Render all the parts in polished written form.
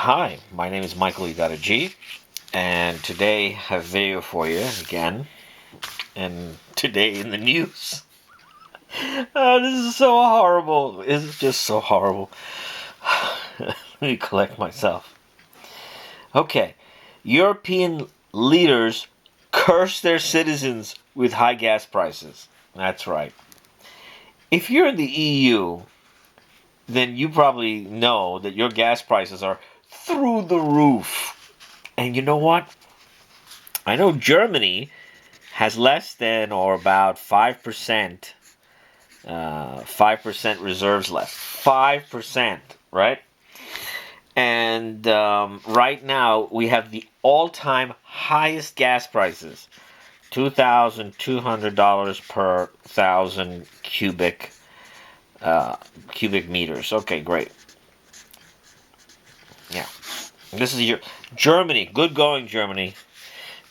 Hi, my name is Michael G, and today I have a video for you again. And today in the news, this is so horrible. It's just so horrible. Let me collect myself. Okay, European leaders curse their citizens with high gas prices. That's right. If you're in the EU, then you probably know that your gas prices are through the roof. And you know what? I know Germany has less than or about 5%, 5% reserves left. 5%, right? And right now we have the all-time highest gas prices, $2,200 per thousand cubic meters. Okay, great. Yeah, this is your Germany. Good going, Germany.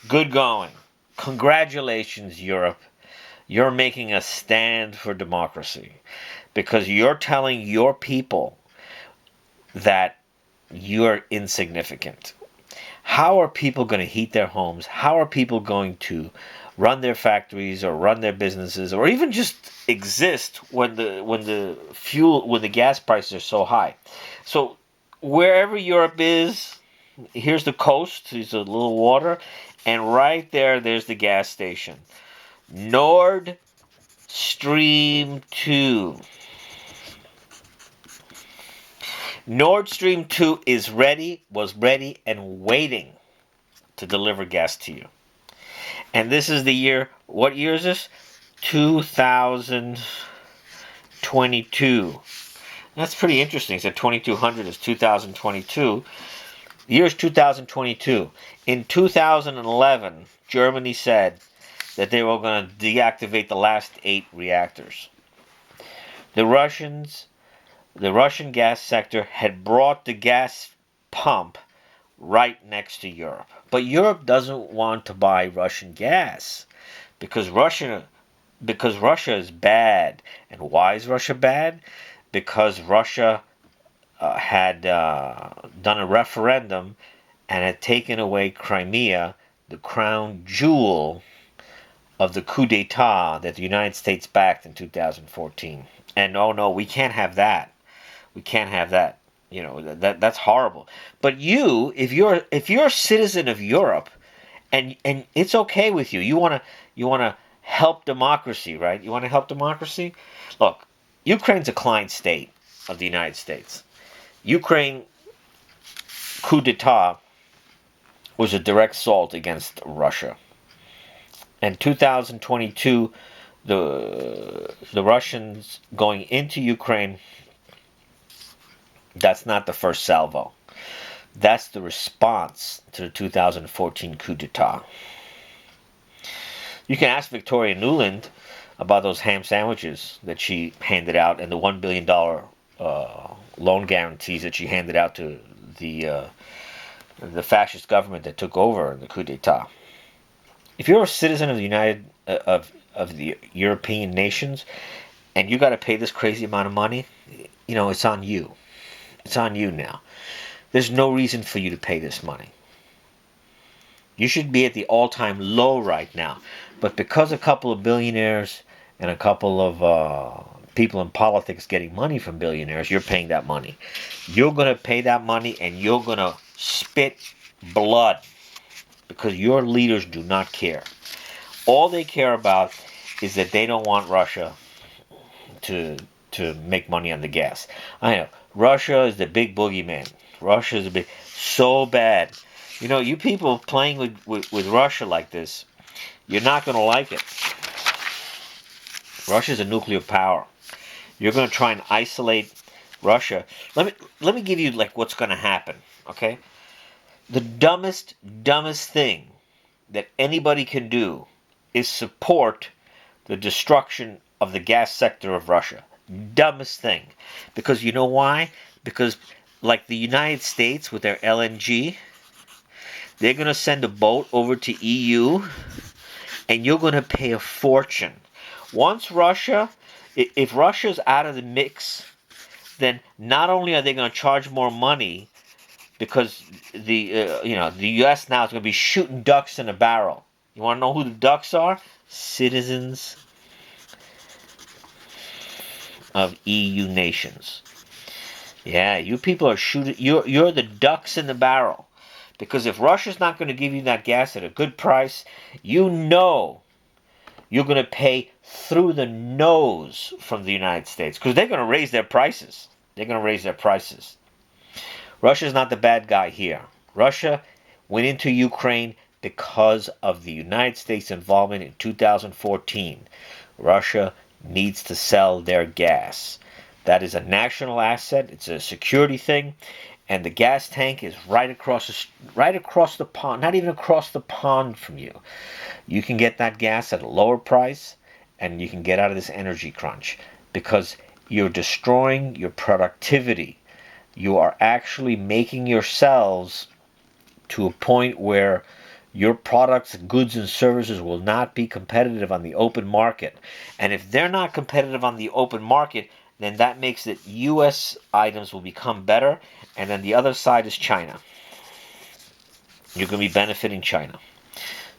Good going. Congratulations, Europe. You're making a stand for democracy because you're telling your people that you're insignificant. How are people going to heat their homes? How are people going to run their factories or run their businesses or even just exist when the gas prices are so high? So wherever Europe is, here's the coast, there's a little water, and right there's the gas station. Nord Stream 2. Nord Stream 2 was ready, and waiting to deliver gas to you. And this is the year, what year is this? 2022. That's pretty interesting. So 2200 is 2022. The year is 2022. In 2011, Germany said that they were going to deactivate the last 8 reactors. The Russian gas sector had brought the gas pump right next to Europe. But Europe doesn't want to buy Russian gas because Russia is bad. And why is Russia bad? Because Russia had done a referendum and had taken away Crimea, the crown jewel of the coup d'etat that the United States backed in 2014. And oh no, we can't have that. We can't have that. You know, that's horrible. But if you're a citizen of Europe, and it's okay with you, you wanna help democracy, right? You want to help democracy. Look, Ukraine's a client state of the United States. Ukraine coup d'etat was a direct assault against Russia. In 2022, the Russians going into Ukraine, that's not the first salvo. That's the response to the 2014 coup d'etat. You can ask Victoria Nuland about those ham sandwiches that she handed out and the $1 billion loan guarantees that she handed out to the fascist government that took over in the coup d'etat. If you're a citizen of the European nations and you got to pay this crazy amount of money, you know, it's on you. It's on you now. There's no reason for you to pay this money. You should be at the all-time low right now. But because a couple of billionaires and a couple of people in politics getting money from billionaires, you're paying that money. You're going to pay that money and you're going to spit blood because your leaders do not care. All they care about is that they don't want Russia to make money on the gas. I know. Russia is the big boogeyman. Russia is so bad. You know, you people playing with Russia like this, you're not going to like it. Russia's a nuclear power. You're going to try and isolate Russia. Let me give you like what's going to happen, okay? The dumbest thing that anybody can do is support the destruction of the gas sector of Russia. Dumbest thing. Because you know why? Because like the United States with their LNG, they're going to send a boat over to EU and you're going to pay a fortune. Once if Russia's out of the mix, then not only are they going to charge more money because the U.S. now is going to be shooting ducks in a barrel. You want to know who the ducks are? Citizens of EU nations. Yeah, you people are shooting. You're the ducks in the barrel, because if Russia's not going to give you that gas at a good price, you know you're going to pay through the nose from the United States, because they're going to raise their prices. They're going to raise their prices. Russia's not the bad guy here. Russia went into Ukraine because of the United States involvement in 2014. Russia needs to sell their gas. That is a national asset. It's a security thing, and the gas tank is right across the pond. Not even across the pond from you. You can get that gas at a lower price, and you can get out of this energy crunch, because you're destroying your productivity. You are actually making yourselves to a point where your products, goods, and services will not be competitive on the open market. And if they're not competitive on the open market, then that makes it U.S. items will become better, and then the other side is China. You're going to be benefiting China.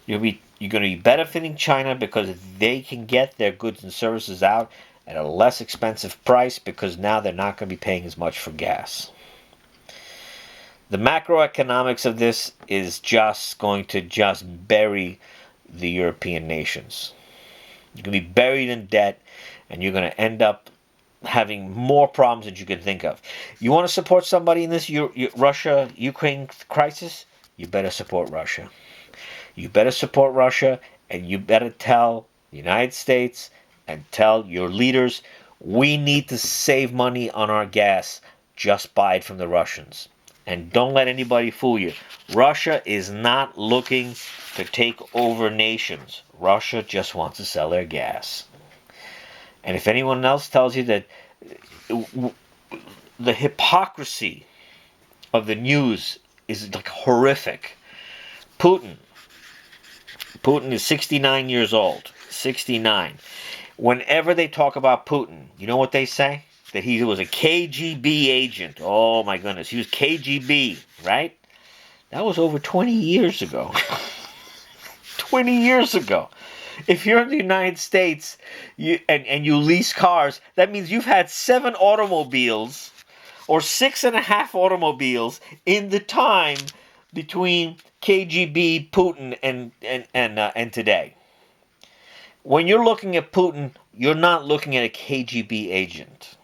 You're going to be benefiting China because they can get their goods and services out at a less expensive price, because now they're not going to be paying as much for gas. The macroeconomics of this is just going to bury the European nations. You're going to be buried in debt, and you're going to end up having more problems than you can think of. You want to support somebody in this Russia-Ukraine crisis? You better support Russia. You better support Russia, and you better tell the United States and tell your leaders, we need to save money on our gas. Just buy it from the Russians. And don't let anybody fool you. Russia is not looking to take over nations. Russia just wants to sell their gas. And if anyone else tells you that the hypocrisy of the news is like horrific. Putin is 69 years old. 69. Whenever they talk about Putin, you know what they say? That he was a KGB agent. Oh my goodness, he was KGB, right? That was over 20 years ago. 20 years ago. If you're in the United States and you lease cars, that means you've had 7 automobiles or 6.5 automobiles in the time between KGB, Putin, and today. When you're looking at Putin, you're not looking at a KGB agent.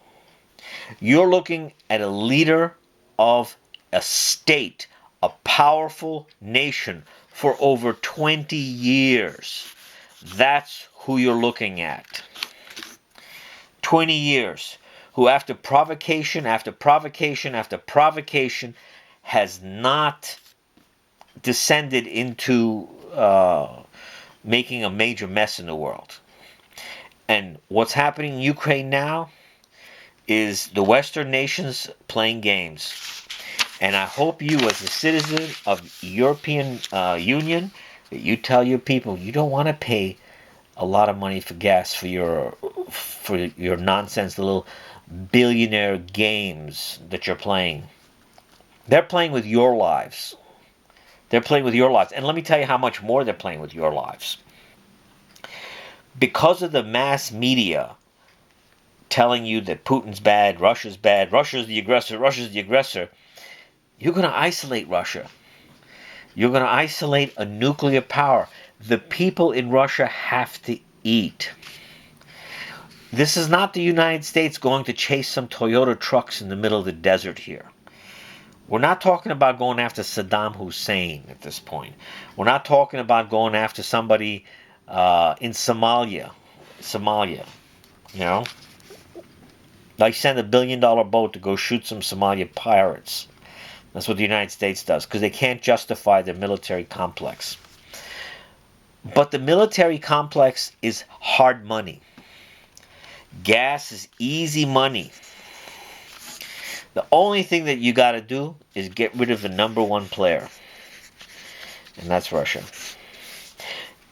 You're looking at a leader of a state, a powerful nation for over 20 years. That's who you're looking at. 20 years. Who after provocation after provocation after provocation has not descended into making a major mess in the world. And what's happening in Ukraine now is the Western nations playing games. And I hope you, as a citizen of European Union, that you tell your people you don't want to pay a lot of money for gas for your nonsense, the little billionaire games that you're playing. They're playing with your lives. They're playing with your lives. And let me tell you how much more they're playing with your lives. Because of the mass media telling you that Putin's bad, Russia's the aggressor, you're going to isolate Russia. You're going to isolate a nuclear power. The people in Russia have to eat. This is not the United States going to chase some Toyota trucks in the middle of the desert here. We're not talking about going after Saddam Hussein at this point. We're not talking about going after somebody in Somalia, you know. Like send $1 billion boat to go shoot some Somalia pirates. That's what the United States does, because they can't justify their military complex. But the military complex is hard money. Gas is easy money. The only thing that you got to do is get rid of the number one player. And that's Russia.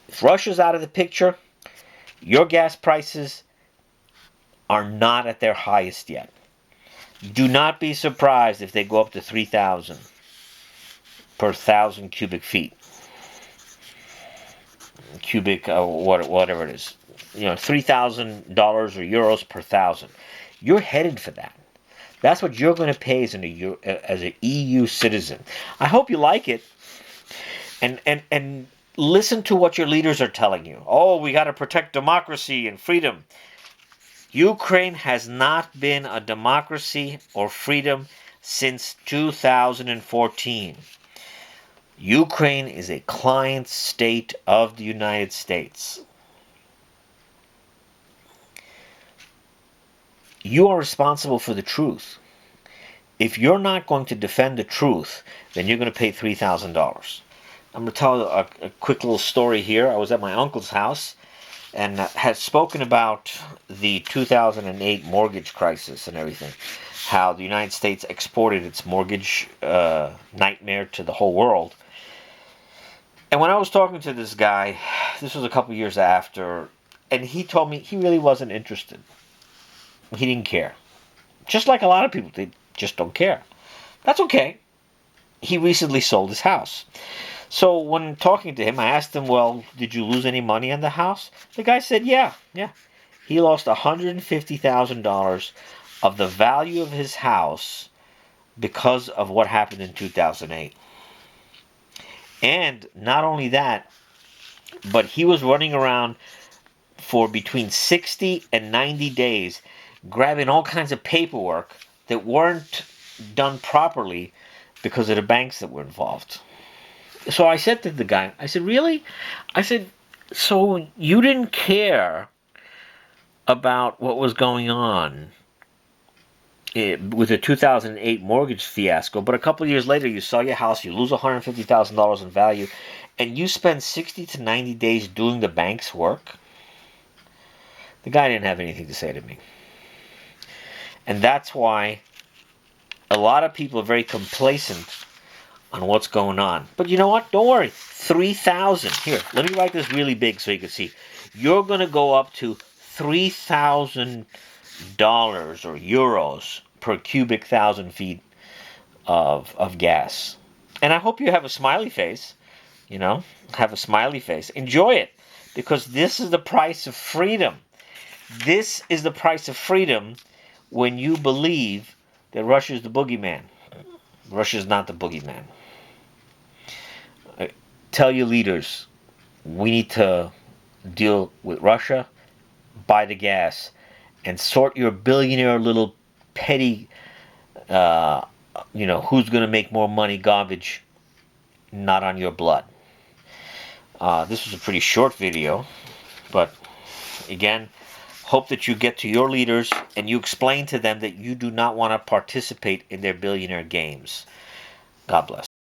If Russia's out of the picture, your gas prices are not at their highest yet. Do not be surprised if they go up to 3,000. per 1,000 cubic feet. Whatever it is. $3,000 or euros per 1,000. You're headed for that. That's what you're going to pay as an EU citizen. I hope you like it. And listen to what your leaders are telling you. Oh, we got to protect democracy and freedom. Ukraine has not been a democracy or freedom since 2014. Ukraine is a client state of the United States. You are responsible for the truth. If you're not going to defend the truth, then you're going to pay $3,000. I'm going to tell a quick little story here. I was at my uncle's house and had spoken about the 2008 mortgage crisis and everything. How the United States exported its mortgage nightmare to the whole world. And when I was talking to this guy, this was a couple years after, and he told me he really wasn't interested. He didn't care. Just like a lot of people, they just don't care. That's okay. He recently sold his house. So when talking to him, I asked him, well, did you lose any money on the house? The guy said, yeah. He lost $150,000 of the value of his house because of what happened in 2008. And not only that, but he was running around for between 60 and 90 days grabbing all kinds of paperwork that weren't done properly because of the banks that were involved. So I said to the guy, I said, really? I said, so you didn't care about what was going on with the 2008 mortgage fiasco, but a couple of years later you sell your house, you lose $150,000 in value, and you spend 60 to 90 days doing the bank's work? The guy didn't have anything to say to me. And that's why a lot of people are very complacent on what's going on. But you know what? Don't worry. 3,000. Here, let me write this really big so you can see. You're going to go up to $3,000 or euros per cubic 1,000 feet of gas. And I hope you have a smiley face. Have a smiley face. Enjoy it. Because this is the price of freedom. This is the price of freedom when you believe that Russia is the boogeyman. Russia is not the boogeyman. Tell your leaders, we need to deal with Russia, buy the gas, and sort your billionaire little petty, who's going to make more money garbage, not on your blood. This was a pretty short video, but again, hope that you get to your leaders and you explain to them that you do not want to participate in their billionaire games. God bless.